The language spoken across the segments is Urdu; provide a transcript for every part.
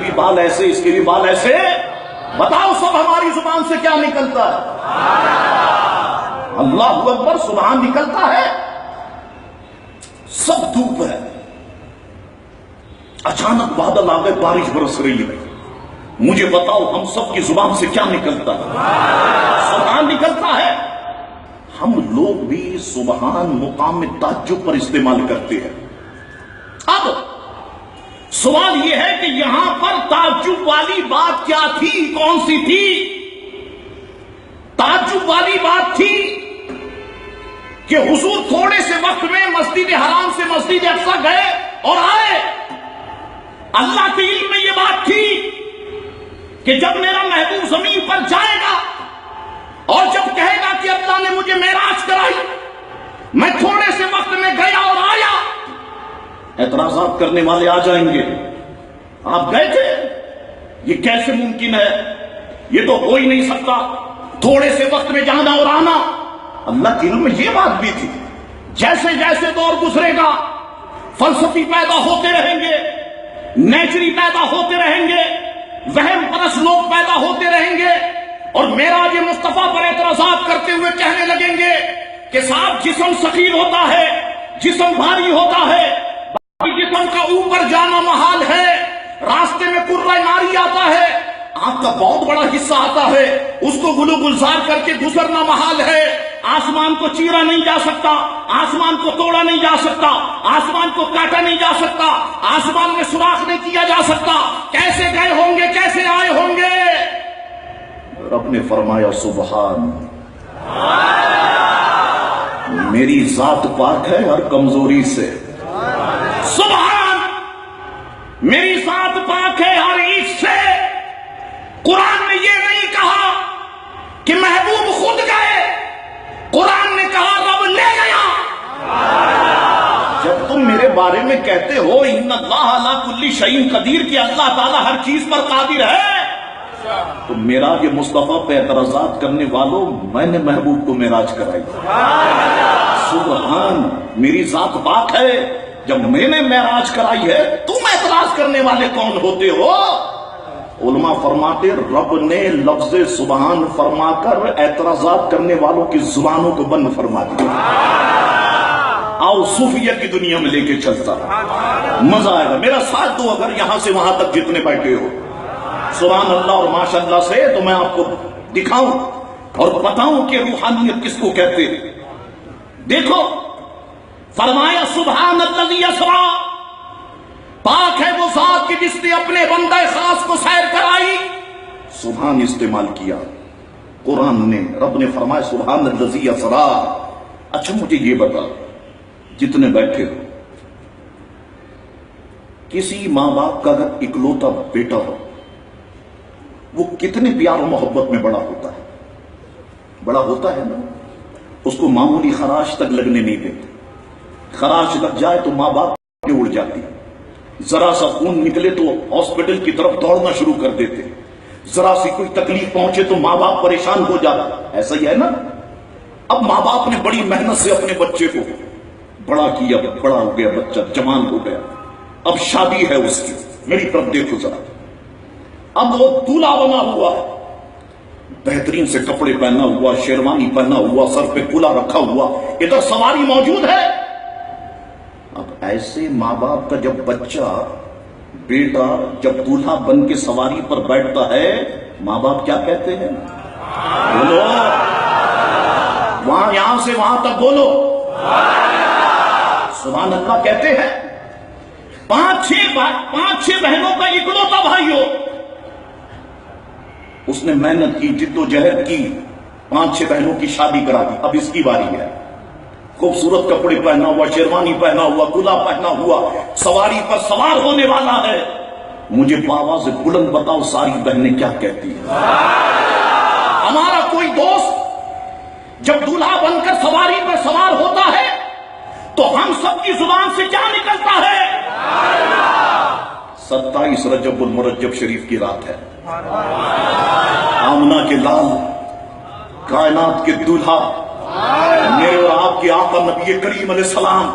بھی بال ایسے، اس کے بھی بال ایسے. بتاؤ سب ہماری زبان سے کیا نکلتا ہے؟ اللہ اکبر. سبحان نکلتا ہے. سب دھوپ ہے، اچانک بادل آ گئے، بارش برس رہی ہے. مجھے بتاؤ ہم سب کی زبان سے کیا نکلتا ہے؟ سبحان نکلتا ہے. ہم لوگ بھی سبحان مقام تعجب پر استعمال کرتے ہیں. اب سوال یہ ہے کہ یہاں پر تعجب والی بات کیا تھی؟ کون سی تھی؟ تعجب والی بات تھی کہ حضور تھوڑے سے وقت میں مسجد حرام سے مسجد اقصی گئے اور آئے. اللہ کے علم میں یہ بات تھی کہ جب میرا محبوب زمین پر جائے گا اور جب کہے گا کہ اللہ نے مجھے معراج کرائی، میں تھوڑے سے وقت میں گیا اور آیا، اعتراضات کرنے والے آ جائیں گے. آپ گئے تھے، یہ کیسے ممکن ہے؟ یہ تو ہو ہی نہیں سکتا، تھوڑے سے وقت میں جانا اور آنا. اللہ کے علم میں یہ بات بھی تھی. جیسے جیسے دور گزرے گا فلسفی پیدا ہوتے رہیں گے، نیچری پیدا ہوتے رہیں گے، وہم پرست لوگ پیدا ہوتے رہیں گے، اور معراج مصطفیٰ پر اعتراضات کرتے ہوئے کہنے لگیں گے کہ صاحب جسم ثقیل ہوتا ہے، جسم بھاری ہوتا ہے، جسم کا اوپر جانا محال ہے، راستے میں قرہ ناری آتا ہے، آنکھ کا بہت بڑا حصہ آتا ہے، اس کو گلو گلزار کر کے گزرنا محال ہے، آسمان کو چیرا نہیں جا سکتا، آسمان کو توڑا نہیں جا سکتا، آسمان کو کاٹا نہیں جا سکتا، آسمان میں سوراخ نہیں کیا جا سکتا. کیسے گئے ہوں گے، کیسے آئے ہوں گے؟ رب نے فرمایا سبحان، میری ذات پاک ہے ہر کمزوری سے. سبحان، میری ذات پاک ہے ہر عیب سے. قرآن نے یہ نہیں کہا کہ محبوب خود گئے، قرآن نے کہا رب لے گیا. جب تم میرے بارے میں کہتے ہو ان اللہ علی کل شیء قدیر کہ اللہ تعالیٰ ہر چیز پر قادر ہے، تو معراج مصطفیٰ پہ اعتراضات کرنے والوں، میں نے محبوب کو معراج کرائی. سبحان، میری ذات پاک ہے، جب میں نے معراج کرائی ہے، تم اعتراض کرنے والے کون ہوتے ہو؟ علماء فرماتے رب نے لفظ سبحان فرما کر اعتراضات کرنے والوں کی زبانوں کو بند فرما دیا. آؤ صوفیت کی دنیا میں لے کے چلتا، مزہ آئے گا. میرا ساتھ دو اگر یہاں سے وہاں تک جتنے بیٹھے ہو. سبحان اللہ اور ماشاء اللہ سے تو میں آپ کو دکھاؤں اور بتاؤں کہ روحانیت کس کو کہتے ہیں. دیکھو فرمایا سبحان الذی اسری، پاک ہے وہ ذات کی جس نے اپنے بندہ خاص کو سیر کرائی. سبحان استعمال کیا قرآن نے. رب نے فرمایا سبحان الذی اسری. اچھا مجھے یہ بتا، جتنے بیٹھے ہو، کسی ماں باپ کا اگر اکلوتا بیٹا ہو، وہ کتنے پیار و محبت میں بڑا ہوتا ہے؟ بڑا ہوتا ہے نا. اس کو معمولی خراش تک لگنے نہیں دیتے. خراش لگ جائے تو ماں باپ اڑ جاتی، ذرا سا خون نکلے تو ہاسپٹل کی طرف دوڑنا شروع کر دیتے، ذرا سی کوئی تکلیف پہنچے تو ماں باپ پریشان ہو جاتا. ایسا ہی ہے نا. اب ماں باپ نے بڑی محنت سے اپنے بچے کو بڑا کیا، بڑا ہو گیا بچہ، جوان ہو گیا، اب شادی ہے اس کی. میری طرف دیکھو ذرا، اب وہ دولہا بنا ہوا ہے، بہترین سے کپڑے پہنا ہوا، شیروانی پہنا ہوا، سر پہ کولا رکھا ہوا، ادھر سواری موجود ہے. اب ایسے ماں باپ کا جب بچہ، بیٹا جب دولہا بن کے سواری پر بیٹھتا ہے، ماں باپ کیا کہتے ہیں؟ بولو، وہاں یہاں سے وہاں تک بولو سبحان اللہ کہتے ہیں. پانچ چھ بہنوں کا اکلوتا بھائی ہو، اس نے محنت کی، جد و جہد کی، 5-6 بہنوں کی شادی کرا دی. اب اس کی باری ہے، خوبصورت کپڑے پہنا ہوا، شیروانی پہنا ہوا، کولا پہنا ہوا، سواری پر سوار ہونے والا ہے. مجھے آواز بلند بتاؤ ساری بہنیں کیا کہتی ہیں؟ ہمارا کوئی دوست جب دولہا بن کر سواری پر سوار ہوتا ہے تو ہم سب کی زبان سے کیا نکلتا ہے؟ 27 رجب المرجب شریف کی رات ہے. آمنہ کے لال، کائنات کے دولہا، میرے اور آپ کے آقا نبی کریم علیہ السلام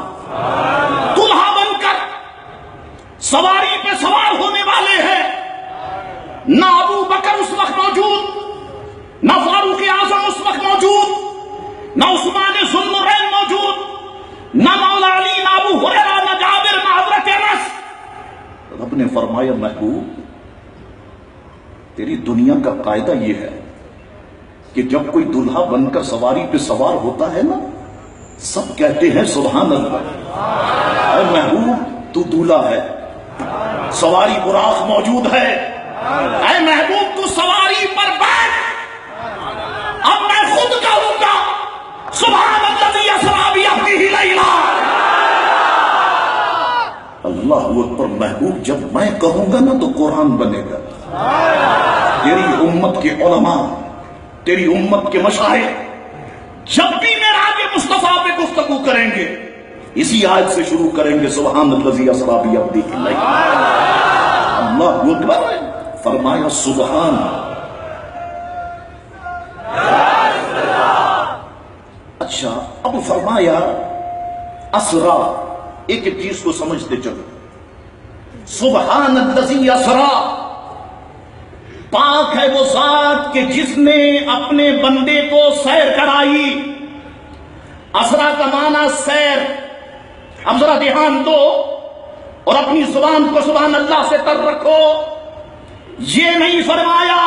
دولہا بن کر سواری پہ سوار ہونے والے ہیں. نہ ابو بکر اس وقت موجود، نہ فاروق اعظم اس وقت موجود، نہ عثمان ذوالنورین موجود، نہ مولا علی، نہ ابو ہریرہ، نہ جابر، نہ حضرت انس۔ رب نے فرمایا محبوب تیری دنیا کا قاعدہ یہ ہے کہ جب کوئی دلہا بن کر سواری پہ سوار ہوتا ہے نا، سب کہتے ہیں سبحان اللہ۔ اے محبوب تو دولہا ہے، سواری براق موجود ہے، اے محبوب تو سواری پر بیٹھ، اب میں خود کہوں گا سبحان الذی اسری بعبدہ لیلا۔ اللہ اکبر۔ محبوب جب میں کہوں گا نا تو قرآن بنے گا۔ تیری امت کے علماء، تیری امت کے مشائخ جب بھی معراج مصطفیٰ پہ گفتگو کریں گے اسی آیت سے شروع کریں گے، سبحان الذی اسری بعبدہ لیلا۔ اللہ اکبر۔ فرمایا سبحان۔ اچھا اب فرمایا اسرا، ایک ایک چیز کو سمجھتے چلو۔ سبحان الذی اسرا، پاک ہے وہ ذات کہ جس نے اپنے بندے کو سیر کرائی۔ اسرا کا معنی سیر۔ اب ذرا دھیان دو اور اپنی زبان کو سبحان اللہ سے تر رکھو۔ یہ نہیں فرمایا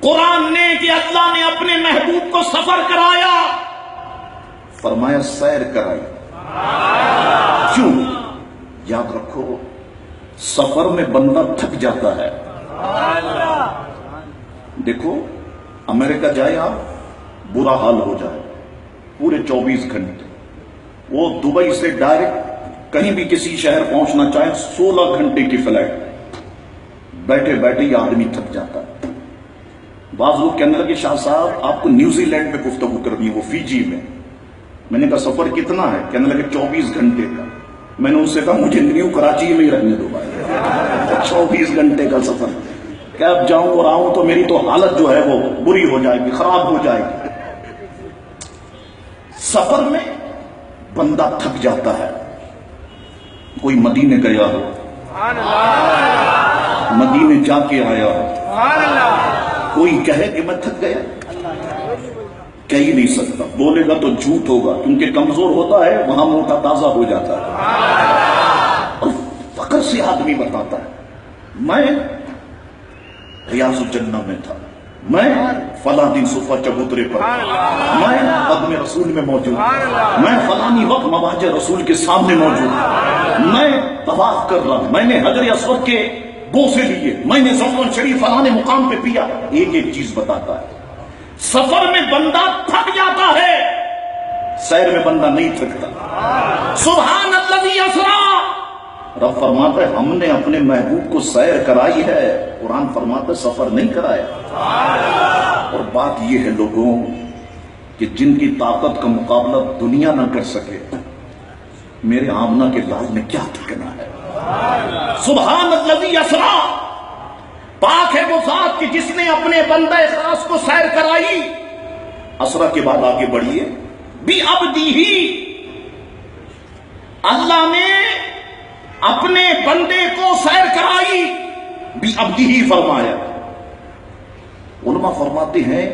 قرآن نے کہ اللہ نے اپنے محبوب کو سفر کرایا، فرمایا سیر کرائی۔ کیوں؟ یاد رکھو سفر میں بندہ تھک جاتا ہے۔ دیکھو امریکہ جائے آپ، برا حال ہو جائے، پورے 24 گھنٹے، وہ دبئی سے ڈائریکٹ کہیں بھی کسی شہر پہنچنا چاہے 16 گھنٹے کی فلائٹ، بیٹھے بیٹھے یہ آدمی تھک جاتا ہے۔ بعض لوگ کہنے لگے شاہ صاحب آپ کو نیوزی لینڈ میں گفتگو کرنی ہے، وہ فیجی میں نے کہا سفر کتنا ہے؟ کہنے لگے 24 گھنٹے کا۔ میں نے ان سے کہا مجھے نیو کراچی میں ہی رہنے دو بھائی، 24 گھنٹے کا سفر، کہ اب جاؤں اور آؤں تو میری تو حالت جو ہے وہ بری ہو جائے گی، خراب ہو جائے گی۔ سفر میں بندہ تھک جاتا ہے۔ کوئی مدینے گیا ہو، مدینے جا کے آیا ہو، کوئی کہے کہ میں تھک گیا، کہہ ہی نہیں سکتا، بولے گا تو جھوٹ ہوگا، کیونکہ کمزور ہوتا ہے وہاں موٹا تازہ ہو جاتا ہے۔ اور فخر سے آدمی بتاتا ہے میں ریاض الجنہ میں تھا، میں فلاں دن صفہ چبوترے پر، میں قدم رسول میں موجود، میں فلانی وقت مواجہ رسول کے سامنے موجود، میں طواف کر رہا، میں نے حجر اسود کے بوسے لیے، میں نے زمزم شریف فلانے مقام پہ پیا۔ ایک ایک چیز بتاتا ہے۔ سفر میں بندہ تھک جاتا ہے، سیر میں بندہ نہیں تھکتا۔ سبحان الذی اسری، رب فرماتا ہے ہم نے اپنے محبوب کو سیر کرائی ہے، قرآن فرماتا ہے سفر نہیں کرایا۔ اور بات یہ ہے لوگوں کہ جن کی طاقت کا مقابلہ دنیا نہ کر سکے، میرے آمنہ کے لال نے کیا تھکنا ہے۔ سبحان الذی اسری، پاک ہے وہ ذات کہ جس نے اپنے بندہ خاص کو سیر کرائی۔ اسرا کے بعد آگے بڑھیے، بعبدہ، اللہ نے اپنے بندے کو سیر کرائی، بعبدہ فرمایا۔ علماء فرماتے ہیں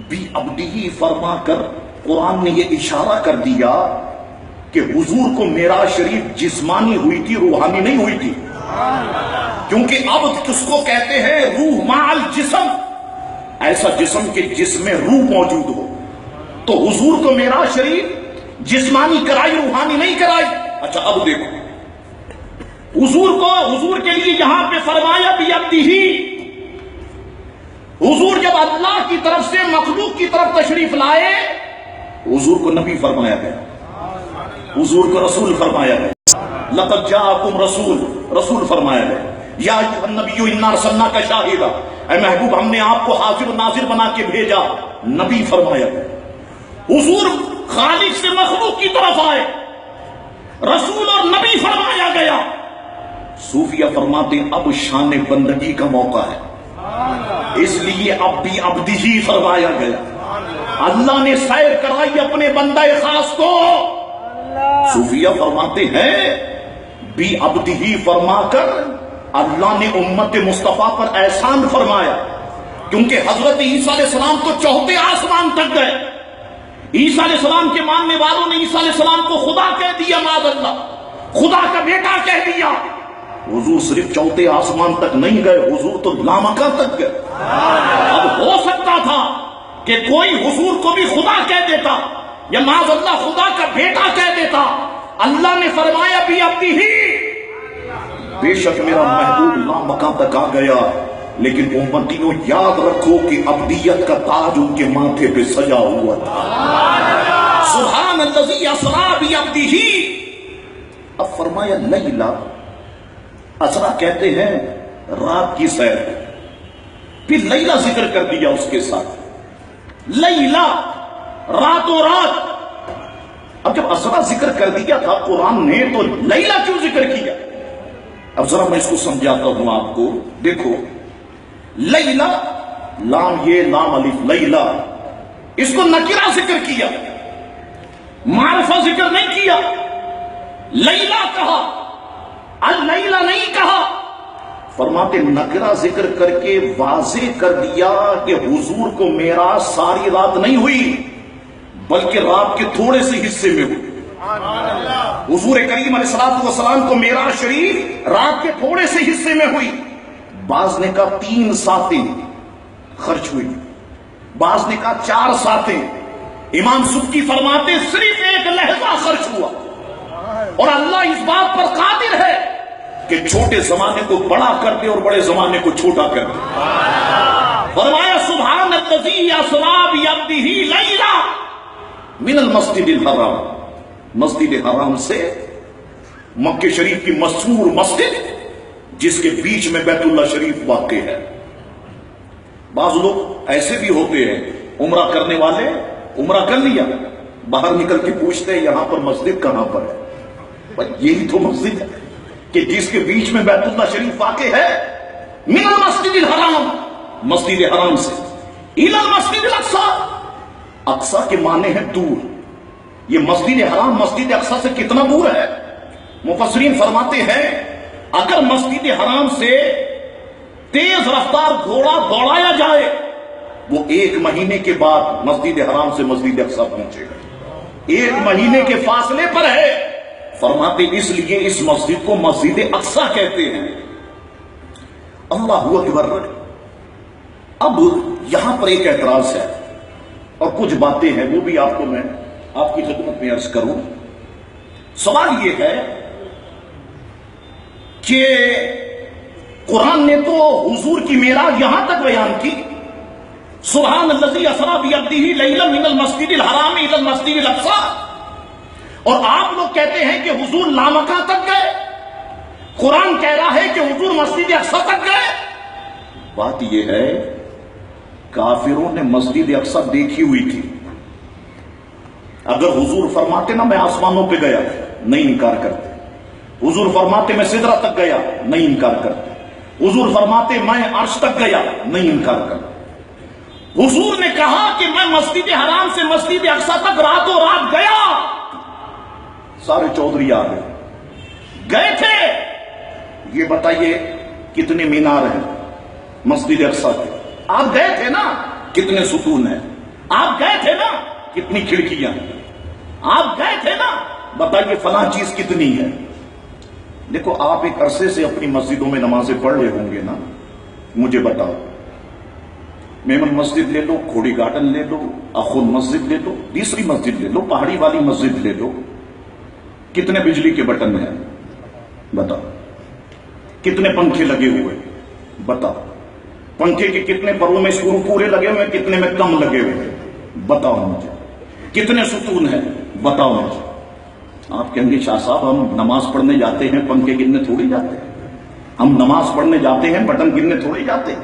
بعبدہ فرما کر قرآن نے یہ اشارہ کر دیا کہ حضور کو معراج شریف جسمانی ہوئی تھی، روحانی نہیں ہوئی تھی، کیونکہ عبد کس کو کہتے ہیں؟ روح مع الجسم، ایسا جسم کہ جس میں روح موجود ہو۔ تو حضور کو معراج شریف جسمانی کرائی، روحانی نہیں کرائی۔ اچھا اب دیکھو حضور کے لیے یہاں پہ فرمایا بعبدہ۔ حضور جب اللہ کی طرف سے مخلوق کی طرف تشریف لائے، حضور کو نبی فرمایا گیا، حضور کو رسول فرمایا گیا، لقد جاءکم رسول فرمایا گیا، یا ایھا النبی انا ارسلناک شاہدا، اے محبوب ہم نے آپ کو حاضر و ناظر بنا کے بھیجا، نبی فرمایا گیا۔ حضور خالق سے مخلوق کی طرف آئے، رسول اور نبی فرمایا گیا۔ صوفیہ فرماتے ہیں اب شان بندگی کا موقع ہے، اس لیے اب بھی عبدہ فرمایا گیا۔ اللہ نے سیر کرائی اپنے بندہ خاص کو۔ صوفیہ فرماتے ہیں بعبدہ فرما کر اللہ نے امت مصطفیٰ پر احسان فرمایا، کیونکہ حضرت عیسیٰ علیہ السلام تو چوتھے آسمان تک گئے. عیسیٰ علیہ السلام کے ماننے والوں نے عیسیٰ علیہ السلام کو خدا کہہ دیا، معاذ اللہ، خدا کا بیٹا کہہ دیا. حضور صرف چوتھے آسمان تک نہیں گئے، حضور تو لامکاں تک گئے. اب ہو سکتا تھا کہ کوئی حضور کو بھی خدا کہہ دیتا یا معاذ اللہ خدا کا بیٹا کہہ دیتا. اللہ نے فرمایا بھی ابھی ہی، بے شک میرا محبوب لامکاں تک آ گیا، لیکن امتیوں یاد رکھو کہ ابدیت کا تاج ان کے ماتھے پہ سجا ہوا تھا. سبحان الذی اسریٰ بعبدہ. اب فرمایا لیلا، اسرا کہتے ہیں رات کی سیر، پھر لیلا ذکر کر دیا اس کے ساتھ. لیلا راتوں رات. اب جب اسرا ذکر کر دیا تھا قرآن نے تو لیلا کیوں ذکر کیا؟ اب ذرا میں اس کو سمجھاتا ہوں آپ کو. دیکھو لیلا، لام یہ لام الف لیلا، اس کو نکرہ ذکر کیا، معرفہ ذکر نہیں کیا. لیلا کہا، اللیلہ نہیں کہا. فرماتے نکرہ ذکر کر کے واضح کر دیا کہ حضور کو معراج ساری رات نہیں ہوئی بلکہ رات کے تھوڑے سے حصے میں ہوئی. حضور کریم علیہ السلام کو معراج شریف رات کے تھوڑے سے حصے میں ہوئی. بعض نے کہا 3 ساتیں خرچ ہوئی، بعض نے کہا 4 ساتیں. امام سبکی فرماتے صرف ایک لہجہ خرچ ہوا، اور اللہ اس بات پر قادر ہے کہ چھوٹے زمانے کو بڑا کر دے اور بڑے زمانے کو چھوٹا کر دے. فرمایا سبحان الذی اسریٰ بعبدہ لیلا من المسجد الحرام، مسجد حرام سے مکہ شریف کی مشہور مسجد جس کے بیچ میں بیت اللہ شریف واقع ہے. بعض لوگ ایسے بھی ہوتے ہیں، عمرہ کرنے والے عمرہ کر لیا، باہر نکل کے پوچھتے ہیں یہاں پر مسجد کہاں پر ہے؟ یہی تو مسجد ہے کہ جس کے بیچ میں بیت اللہ شریف واقع ہے. من المسجد الحرام، مسجد حرام سے، الی المسجد الاقصی، اقصی کے معنی ہے دور. یہ مسجد حرام مسجد اقصی سے کتنا دور ہے؟ مفسرین فرماتے ہیں اگر مسجد حرام سے تیز رفتار گھوڑا دوڑایا جائے وہ 1 مہینے کے بعد مسجد حرام سے مسجد اقصی پہنچے گا. 1 مہینے کے فاصلے پر ہے. فرماتے اس لیے اس مسجد کو مسجد اقصی کہتے ہیں. اللہ اکبر. اب یہاں پر ایک اعتراض ہے اور کچھ باتیں ہیں وہ بھی آپ کو میں آپ کی خدمت میں عرض کروں. سوال یہ ہے کہ قرآن نے تو حضور کی معراج یہاں تک بیان کی، سبحان الذی اسریٰ بعبدہ لیلا من المسجد الحرام الی المسجد الاقصی، اور آپ لوگ کہتے ہیں کہ حضور لامکاں تک گئے. قرآن کہہ رہا ہے کہ حضور مسجد اقصی تک گئے. بات یہ ہے کافروں نے مسجد اقصی دیکھی ہوئی تھی. اگر حضور فرماتے نا میں آسمانوں پہ گیا، نہیں انکار کرتے. حضور فرماتے میں سدرہ تک گیا، نہیں انکار کرتے. حضور فرماتے میں عرش تک گیا، نہیں انکار کرتے. حضور نے کہا کہ میں مسجد حرام سے مسجد اقصی تک راتوں رات گیا. سارے چودھری آ گئے تھے. یہ بتائیے کتنے مینار ہیں مسجد اقصی کے؟ آپ گئے تھے نا؟ کتنے ستون ہیں؟ آپ گئے تھے نا؟ کتنی کھڑکیاں ہیں؟ آپ گئے تھے نا؟ بتائیے فلاں چیز کتنی ہے؟ دیکھو آپ ایک عرصے سے اپنی مسجدوں میں نمازیں پڑھ رہے ہوں گے نا، مجھے بتاؤ. میمن مسجد لے لو، کھوڑی گارڈن لے لو، اخون مسجد لے لو، تیسری مسجد لے لو، پہاڑی والی مسجد لے لو، کتنے بجلی کے بٹن ہیں بتاؤ؟ کتنے پنکھے لگے ہوئے بتاؤ؟ پنکھے کے کتنے پروں میں اسکرو پورے لگے ہوئے، کتنے میں کم لگے ہوئے بتاؤ مجھے؟ کتنے ستون ہیں بتاؤ مجھے؟ آپ کہیں گے شاہ صاحب ہم نماز پڑھنے جاتے ہیں پنکھے گننے تھوڑی جاتے ہیں. ہم نماز پڑھنے جاتے ہیں بٹن گننے تھوڑی جاتے ہیں.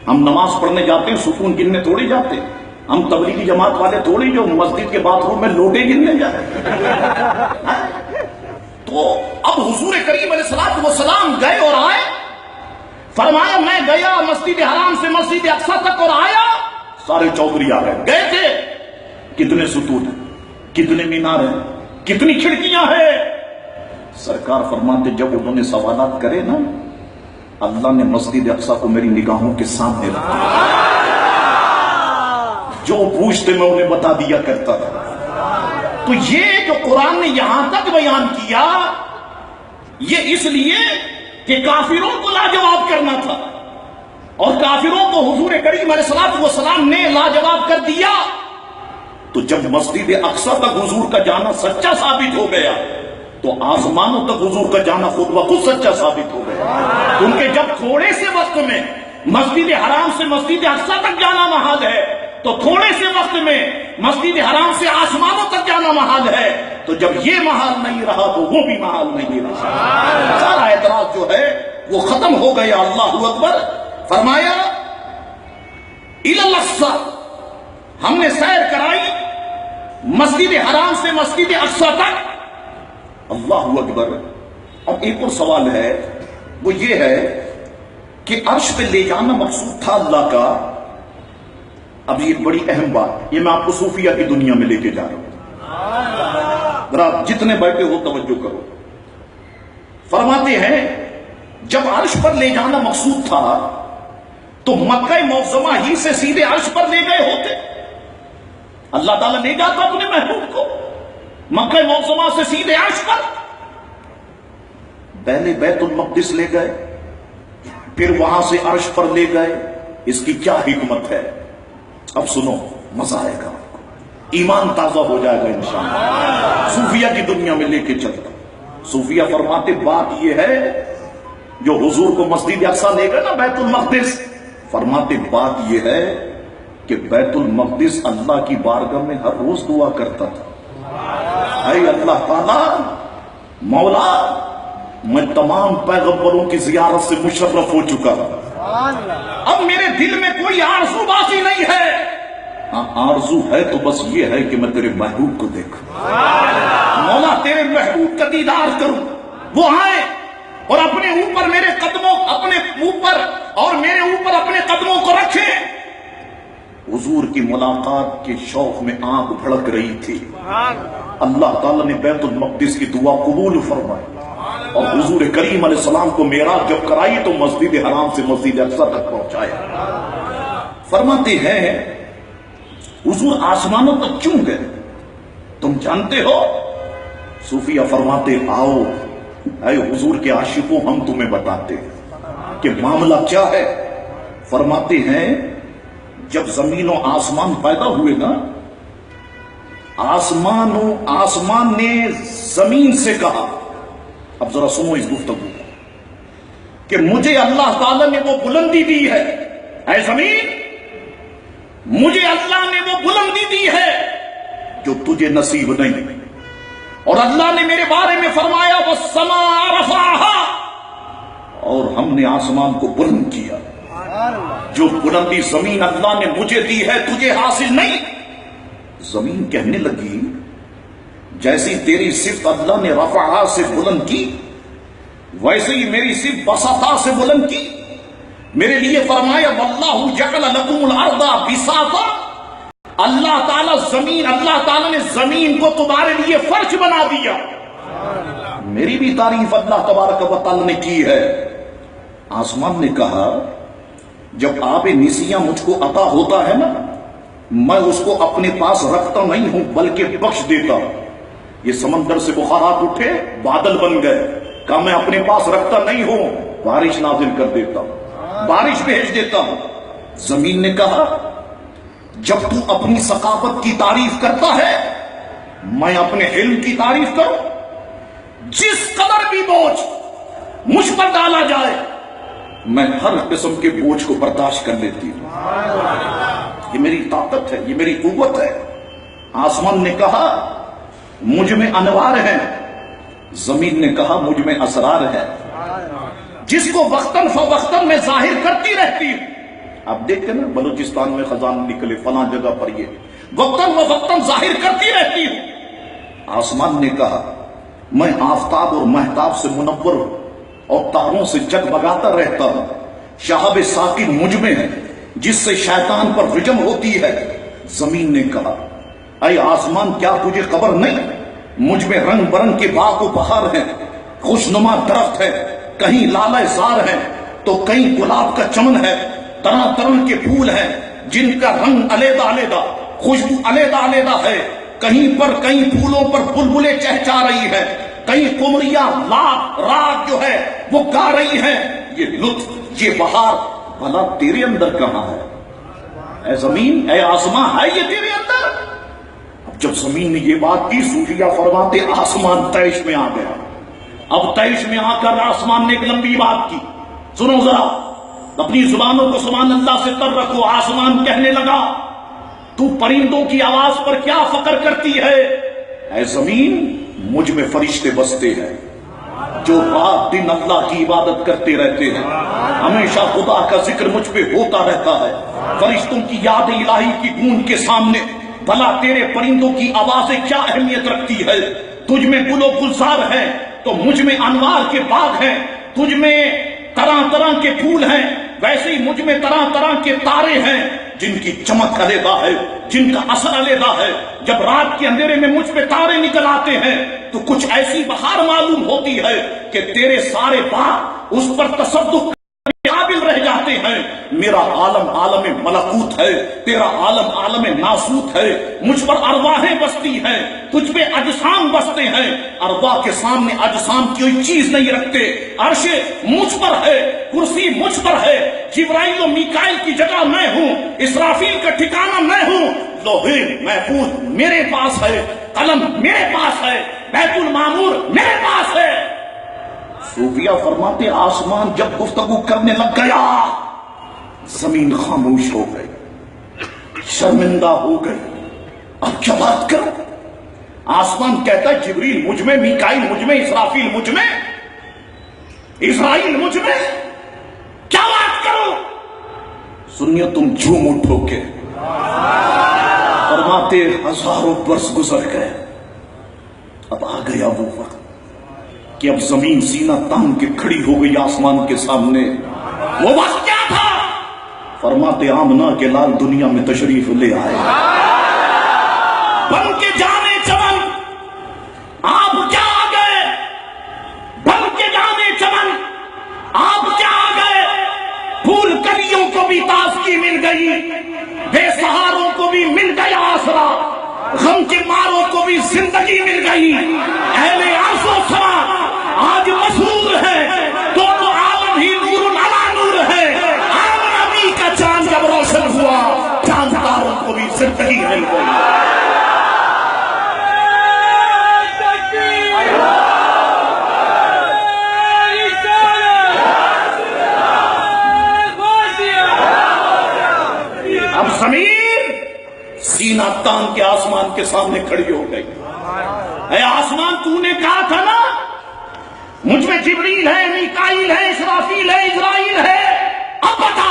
ہم نماز پڑھنے جاتے ہیں ستون گننے تھوڑی جاتے ہیں. ہم تبلیغی جماعت والے تھوڑی جو مسجد کے باتھ روم میں لوٹے گننے جاتے ہیں. تو اب حضور کریم علیہ السلام گئے اور آئے. فرمایا میں گیا مسجد حرام سے مسجد اقصی تک اور آیا. سارے چودھری آ گئے. گئے تھے کتنے ستون ہیں، کتنے مینار ہیں، کتنی کھڑکیاں ہیں؟ سرکار فرماتے جب انہوں نے سوالات کرے نا اللہ نے مسجد اقصی کو میری نگاہوں کے سامنے رکھا، جو پوچھتے میں انہیں بتا دیا کرتا تھا۔ تو یہ جو قرآن نے یہاں تک بیان کیا، یہ اس لیے کہ کافروں کو لاجواب کرنا تھا، اور کافروں کو حضور کریم علیہ السلام نے لاجواب کر دیا۔ تو جب مسجد اقصی تک حضور کا جانا سچا ثابت ہو گیا، تو آسمانوں تک حضور کا جانا خود بخود سچا ثابت ہو گیا، کیونکہ جب تھوڑے سے وقت میں مسجد حرام سے مسجد اقصی تک جانا محال ہے، تو تھوڑے سے وقت میں مسجد حرام سے آسمانوں تک جانا محال ہے، تو جب یہ محال نہیں رہا تو وہ بھی محال نہیں رہا۔ سارا اعتراض جو ہے وہ ختم ہو گیا۔ اللہ اکبر۔ فرمایا الی الاقصی، ہم نے سیر کرائی مسجد حرام سے مسجد اقصی تک۔ اللہ اکبر۔ اب ایک اور سوال ہے، وہ یہ ہے کہ عرش پہ لے جانا مقصود تھا اللہ کا۔ اب یہ بڑی اہم بات، یہ میں آپ کو صوفیہ کی دنیا میں لے کے جا رہا ہوں، ذرا جتنے بیٹھے ہو توجہ کرو۔ فرماتے ہیں جب عرش پر لے جانا مقصود تھا تو مکہ معظمہ ہی سے سیدھے عرش پر لے گئے ہوتے۔ اللہ تعالیٰ لے جاتا اپنے محبوب کو مکہ معظمہ سے سیدھے عرش پر، پہلے بیت المقدس لے گئے، پھر وہاں سے عرش پر لے گئے۔ اس کی کیا حکمت ہے؟ اب سنو، مزہ آئے گا، ایمان تازہ ہو جائے گا انشاءاللہ۔ صوفیہ کی دنیا میں لے کے چلتا۔ صوفیہ فرماتے بات یہ ہے، جو حضور کو مسجد اقصی لے گئے نا بیت المقدس، فرماتے بات یہ ہے کہ بیت المقدس اللہ کی بارگاہ میں ہر روز دعا کرتا تھا، اے اللہ تعالیٰ مولا، میں تمام پیغمبروں کی زیارت سے مشرف ہو چکا ہوں، اب میرے دل میں کوئی آرزو باقی نہیں ہے۔ ہاں آرزو ہے تو بس یہ ہے کہ میں تیرے محبوب کو دیکھوں، مولا تیرے محبوب کا دیدار کروں، وہ آئے اور اپنے اوپر میرے قدموں، اپنے اوپر اور میرے اوپر اپنے قدموں کو رکھے۔ حضور کی ملاقات کے شوق میں آنکھ بھڑک رہی تھی۔ اللہ تعالیٰ نے بیت المقدس کی دعا قبول فرمائی، اور حضور کریم علیہ السلام کو معراج جب کرائی تو مسجد حرام سے مسجد اقصی تک پہنچایا۔ فرماتے ہیں حضور آسمانوں تک کیوں گئے تم جانتے ہو؟ صوفیہ فرماتے آؤ اے حضور کے عاشقوں، ہم تمہیں بتاتے ہیں کہ معاملہ کیا ہے۔ فرماتے ہیں جب زمین و آسمان پیدا ہوئے نا، آسمان نے زمین سے کہا، اب ذرا سنو اس گفتگو کہ مجھے اللہ تعالیٰ نے وہ بلندی دی ہے، اے زمین مجھے اللہ نے وہ بلندی دی ہے جو تجھے نصیب نہیں، اور اللہ نے میرے بارے میں فرمایا وَالسَّمَاءَ رَفَعَهَا، اور ہم نے آسمان کو بلند کیا۔ جو بلندی زمین اللہ نے مجھے دی ہے تجھے حاصل نہیں۔ زمین کہنے لگی جیسی تیری صفت اللہ نے رفعہ سے بلند کی، ویسے ہی میری صفت بسطہ سے بلند کی۔ میرے لیے فرمایا واللہ جعل لکم الارض بساطا، اللہ تعالیٰ نے زمین کو تمہارے لیے فرش بنا دیا۔ میری بھی تعریف اللہ تبارک و تعالیٰ نے کی ہے۔ آسمان نے کہا جب آب نسیاں مجھ کو عطا ہوتا ہے نا، میں اس کو اپنے پاس رکھتا نہیں ہوں بلکہ بخش دیتا ہوں۔ یہ سمندر سے بخارات اٹھے، بادل بن گئے، کہا میں اپنے پاس رکھتا نہیں ہوں، بارش نازل کر دیتا ہوں، بارش بھیج دیتا ہوں۔ زمین نے کہا جب تو اپنی ثقافت کی تعریف کرتا ہے میں اپنے علم کی تعریف کروں؟ جس قدر بھی بوجھ مجھ پر ڈالا جائے میں ہر قسم کے بوجھ کو برداشت کر لیتی ہوں۔ یہ میری طاقت ہے، یہ میری قوت ہے۔ آسمان نے کہا مجھ میں انوار ہیں، زمین نے کہا مجھ میں اسرار ہے، جس کو وقتاً فوقتاً میں ظاہر کرتی رہتی ہوں۔ اب دیکھتے نا بلوچستان میں خزان نکلے، فلاں جگہ پر یہ وقتاً فوقتاً ظاہر کرتی رہتی ہوں۔ آسمان نے کہا میں آفتاب اور مہتاب سے منور ہوں اور تاروں سے جگمگاتا رہتا ہوں۔ شہاب ساقی مجھ میں ہے جس سے شیطان پر رجم ہوتی ہے۔ زمین نے کہا اے آسمان کیا تجھے خبر نہیں، مجھ میں رنگ برنگ کے باغ و بہار ہیں، خوشنما درخت ہے، کہیں لالہ زار ہیں، تو کہیں گلاب کا چمن ہے، طرح طرح کے پھول ہیں جن کا رنگ علیحدہ علیحدہ، خوشبو علیحدہ علیحدہ ہے، کہیں پر کئی پھولوں پر بلبلیں چہچا رہی ہیں، کئی قمریاں راگ جو ہے وہ گا رہی ہیں، یہ لطف یہ بہار بھلا تیرے اندر کہاں ہے؟ اے زمین اے آسمان ہے یہ تیرے اندر؟ اب جب زمین نے یہ بات کی، صوفیہ فرماتے آسمان طیش میں آ گیا۔ اب طیش میں آ کر آسمان نے ایک لمبی بات کی، سنو ذرا، اپنی زبانوں کو سبحان اللہ سے تر رکھو۔ آسمان کہنے لگا تو پرندوں کی آواز پر کیا فخر کرتی ہے؟ اے زمین مجھ میں فرشتے بستے ہیں جو رات دن اللہ کی عبادت کرتے رہتے ہیں، ہمیشہ خدا کا ذکر مجھ پہ ہوتا رہتا ہے۔ فرشتوں کی یاد الہی کی گونج کے سامنے بھلا تیرے پرندوں کی آوازیں کیا اہمیت رکھتی ہے؟ تجھ میں گل و گلزار ہے تو مجھ میں انوار کے باغ ہیں، تجھ میں طرح طرح کے پھول ہیں، ویسے ہی مجھ میں طرح طرح کے تارے ہیں جن کی چمک علیحدہ ہے، جن کا اثر علیحدہ ہے۔ جب رات کے اندھیرے میں مجھ پہ تارے نکل آتے ہیں تو کچھ ایسی بہار معلوم ہوتی ہے کہ تیرے سارے باغ اس پر تصدق قابل رہ جاتے ہیں۔ میرا عالم عالم ملکوت ہے، تیرا عالم عالم ناسوت ہے۔ مجھ پر ارواحیں بستی ہیں، تجھ پہ اجسام بستے ہیں۔ ارواح کے سامنے اجسام کی کوئی چیز نہیں رکھتے۔ عرش مجھ پر ہے، کرسی مجھ پر ہے، جبرائیل و میکائیل کی جگہ میں ہوں، اسرافیل کا ٹھکانہ میں ہوں۔ لوہے محفوظ میرے پاس ہے، قلم میرے پاس ہے، بیت المعمور میرے پاس ہے۔ صوفیہ فرماتے آسمان جب گفتگو کرنے لگ گیا، زمین خاموش ہو گئی، شرمندہ ہو گئی۔ اب کیا بات کرو؟ آسمان کہتا ہے جبریل مجھ میں، میکائیل مجھ میں، اسرافیل مجھ میں، اسرائیل مجھ میں، کیا بات کرو؟ سنیے تم جھوم اٹھو کے، فرماتے ہزاروں برس گزر گئے، اب آ گیا وہ وقت کہ اب زمین سینہ تان کے کھڑی ہو گئی آسمان کے سامنے۔ وہ وقت کیا تھا؟ فرماتے آمنہ کے لال دنیا میں تشریف لے آئے، بن کے جانے چمن آپ کیا آ گئے، بن کے جانے چمن آپ کیا آ گئے۔ پھول کلیوں کو بھی تازگی مل گئی، بے سہاروں کو بھی مل گیا آسرا، غم کے ماروں کو بھی زندگی مل گئی۔ اہل عرش و سما آج مسرور ہے، دونوں عالم ہی نور علی نور ہے۔ آمن نبی کا چاند جب روشن ہوا، چاند تاروں کو بھی زندگی مل گئی۔ اب زمین سینہ تان کے آسمان کے سامنے کھڑی ہو گئی۔ اے آسمان تو نے کہا تھا نا مجھ میں جبریل ہے، میکائیل ہے، اسرافیل ہے، اسرائیل ہے، اب بتا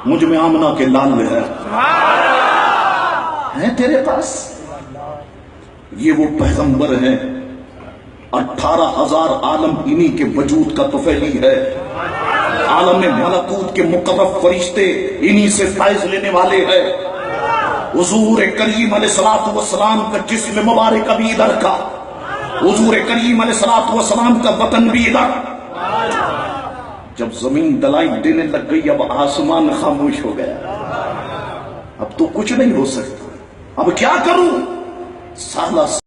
مجھ میں آمنہ کے لال ہے تیرے پاس؟ یہ وہ پیغمبر ہیں، 18,000 عالم انہی کے وجود کا تفیلی ہے۔ عالم ملکوت کے مقرب فرشتے انہی سے فائز لینے والے ہیں۔ حضور کریم علیہ السلام کا جسم مبارک ابھی ادھر کا، حضور کریم علیہ السلام کا وطن بھی ادھر۔ جب زمین دلائل دینے لگ گئی، اب آسمان خاموش ہو گیا، اب تو کچھ نہیں ہو سکتا، اب کیا کروں؟ سالہ